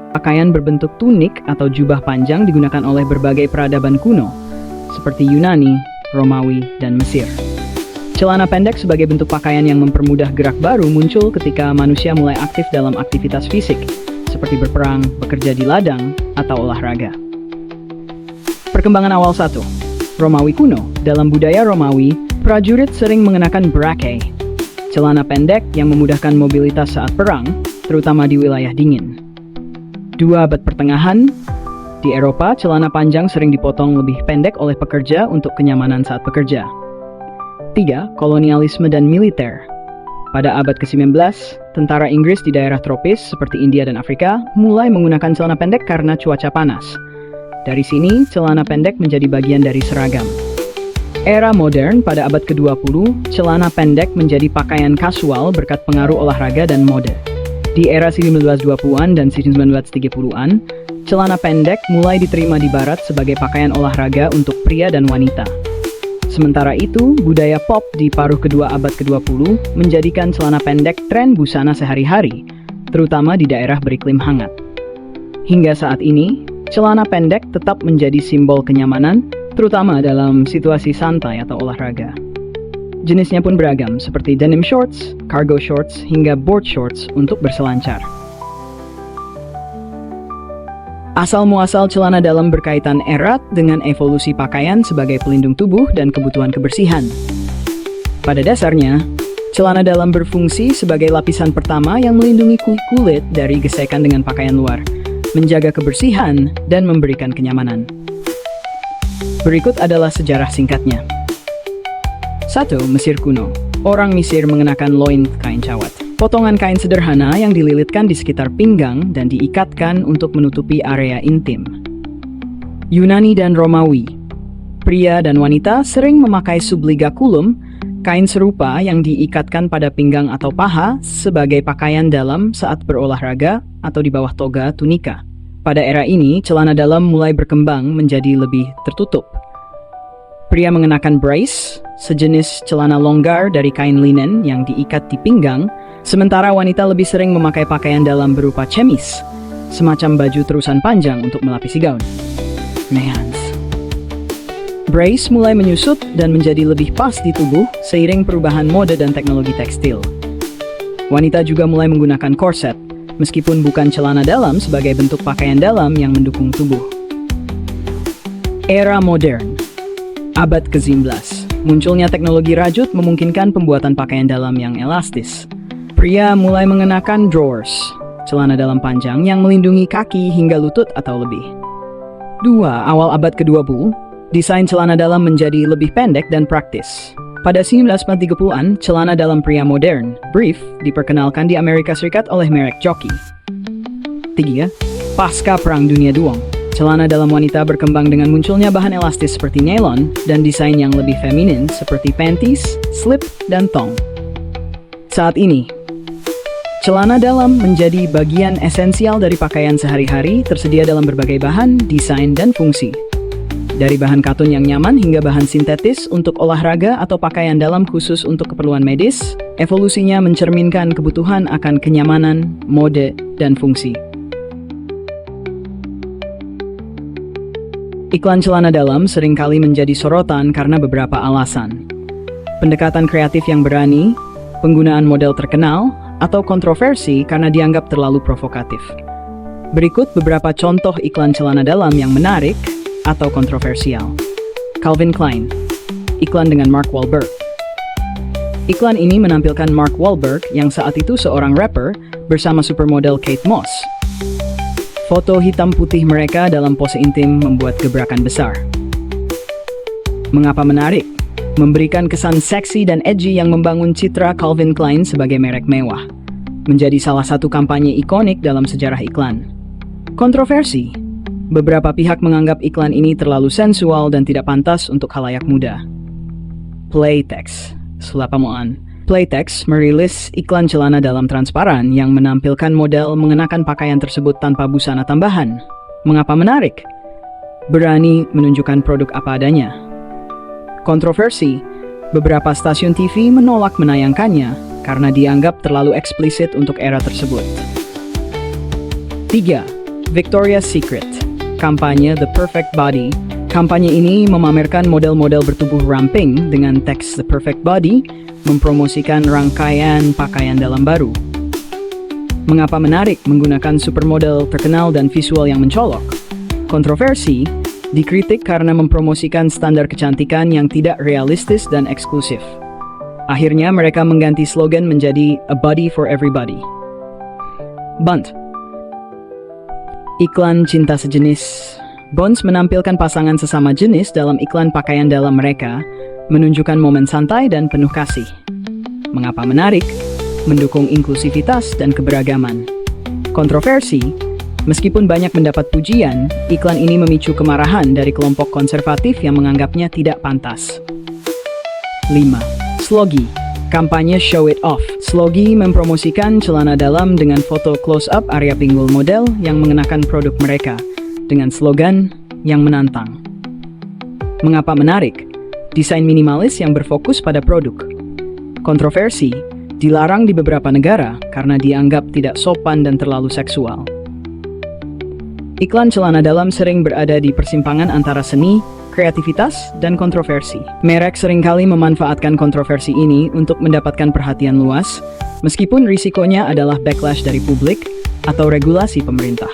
Pakaian berbentuk tunik atau jubah panjang digunakan oleh berbagai peradaban kuno, seperti Yunani, Romawi, dan Mesir. Celana pendek sebagai bentuk pakaian yang mempermudah gerak baru muncul ketika manusia mulai aktif dalam aktivitas fisik, seperti berperang, bekerja di ladang, atau olahraga. Perkembangan awal 1. Romawi kuno. Dalam budaya Romawi, prajurit sering mengenakan braccae, celana pendek yang memudahkan mobilitas saat perang, terutama di wilayah dingin. 2. Abad pertengahan. Di Eropa, celana panjang sering dipotong lebih pendek oleh pekerja untuk kenyamanan saat bekerja. 3. Kolonialisme dan militer. Pada abad ke-19, tentara Inggris di daerah tropis seperti India dan Afrika mulai menggunakan celana pendek karena cuaca panas. Dari sini, celana pendek menjadi bagian dari seragam. Era modern pada abad ke-20, celana pendek menjadi pakaian kasual berkat pengaruh olahraga dan mode. Di era 1920-an dan 1930-an, celana pendek mulai diterima di barat sebagai pakaian olahraga untuk pria dan wanita. Sementara itu, budaya pop di paruh kedua abad ke-20 menjadikan celana pendek tren busana sehari-hari, terutama di daerah beriklim hangat. Hingga saat ini, celana pendek tetap menjadi simbol kenyamanan, terutama dalam situasi santai atau olahraga. Jenisnya pun beragam, seperti denim shorts, cargo shorts, hingga board shorts untuk berselancar. Asal-muasal celana dalam berkaitan erat dengan evolusi pakaian sebagai pelindung tubuh dan kebutuhan kebersihan. Pada dasarnya, celana dalam berfungsi sebagai lapisan pertama yang melindungi kulit dari gesekan dengan pakaian luar, menjaga kebersihan, dan memberikan kenyamanan. Berikut adalah sejarah singkatnya. 1. Mesir kuno. Orang Mesir mengenakan loin kain cawat, potongan kain sederhana yang dililitkan di sekitar pinggang dan diikatkan untuk menutupi area intim. Yunani dan Romawi. Pria dan wanita sering memakai subligaculum, kain serupa yang diikatkan pada pinggang atau paha sebagai pakaian dalam saat berolahraga atau di bawah toga tunika. Pada era ini, celana dalam mulai berkembang menjadi lebih tertutup. Pria mengenakan brace, sejenis celana longgar dari kain linen yang diikat di pinggang, sementara wanita lebih sering memakai pakaian dalam berupa chemise, semacam baju terusan panjang untuk melapisi gaun. Nehans. Brace mulai menyusut dan menjadi lebih pas di tubuh seiring perubahan mode dan teknologi tekstil. Wanita juga mulai menggunakan korset, meskipun bukan celana dalam sebagai bentuk pakaian dalam yang mendukung tubuh. Era modern. Abad ke-19. Munculnya teknologi rajut memungkinkan pembuatan pakaian dalam yang elastis. Pria mulai mengenakan drawers, celana dalam panjang yang melindungi kaki hingga lutut atau lebih. 2. Awal abad ke-20, desain celana dalam menjadi lebih pendek dan praktis. Pada 1930-an, celana dalam pria modern, brief, diperkenalkan di Amerika Serikat oleh merek Jockey. 3. Pasca Perang Dunia II, celana dalam wanita berkembang dengan munculnya bahan elastis seperti nylon dan desain yang lebih feminin seperti panties, slip, dan thong. Saat ini, celana dalam menjadi bagian esensial dari pakaian sehari-hari, tersedia dalam berbagai bahan, desain, dan fungsi. Dari bahan katun yang nyaman hingga bahan sintetis untuk olahraga atau pakaian dalam khusus untuk keperluan medis, evolusinya mencerminkan kebutuhan akan kenyamanan, mode, dan fungsi. Iklan celana dalam seringkali menjadi sorotan karena beberapa alasan. Pendekatan kreatif yang berani, penggunaan model terkenal, atau kontroversi karena dianggap terlalu provokatif. Berikut beberapa contoh iklan celana dalam yang menarik atau kontroversial. Calvin Klein. Iklan dengan Mark Wahlberg. Iklan ini menampilkan Mark Wahlberg yang saat itu seorang rapper bersama supermodel Kate Moss. Foto hitam putih mereka dalam pose intim membuat gebrakan besar. Mengapa menarik? Memberikan kesan seksi dan edgy yang membangun citra Calvin Klein sebagai merek mewah. Menjadi salah satu kampanye ikonik dalam sejarah iklan. Kontroversi. Beberapa pihak menganggap iklan ini terlalu sensual dan tidak pantas untuk khalayak muda. Playtex. Sulapamoan. Playtex merilis iklan celana dalam transparan yang menampilkan model mengenakan pakaian tersebut tanpa busana tambahan. Mengapa menarik? Berani menunjukkan produk apa adanya. Kontroversi. Beberapa stasiun TV menolak menayangkannya karena dianggap terlalu eksplisit untuk era tersebut. 3. Victoria's Secret. Kampanye The Perfect Body. Kampanye ini memamerkan model-model bertubuh ramping dengan teks The Perfect Body, mempromosikan rangkaian pakaian dalam baru. Mengapa menarik menggunakan supermodel terkenal dan visual yang mencolok? Kontroversi, dikritik karena mempromosikan standar kecantikan yang tidak realistis dan eksklusif. Akhirnya mereka mengganti slogan menjadi A Body for Everybody. Bond. Iklan cinta sejenis. Bonds menampilkan pasangan sesama jenis dalam iklan pakaian dalam mereka, menunjukkan momen santai dan penuh kasih. Mengapa menarik? Mendukung inklusivitas dan keberagaman. Kontroversi, meskipun banyak mendapat pujian, iklan ini memicu kemarahan dari kelompok konservatif yang menganggapnya tidak pantas. 5. Slogi. Kampanye Show It Off. Slogi mempromosikan celana dalam dengan foto close-up area pinggul model yang mengenakan produk mereka, dengan slogan yang menantang. Mengapa menarik? Desain minimalis yang berfokus pada produk. Kontroversi, dilarang di beberapa negara karena dianggap tidak sopan dan terlalu seksual. Iklan celana dalam sering berada di persimpangan antara seni, kreativitas, dan kontroversi. Merek seringkali memanfaatkan kontroversi ini untuk mendapatkan perhatian luas, meskipun risikonya adalah backlash dari publik atau regulasi pemerintah.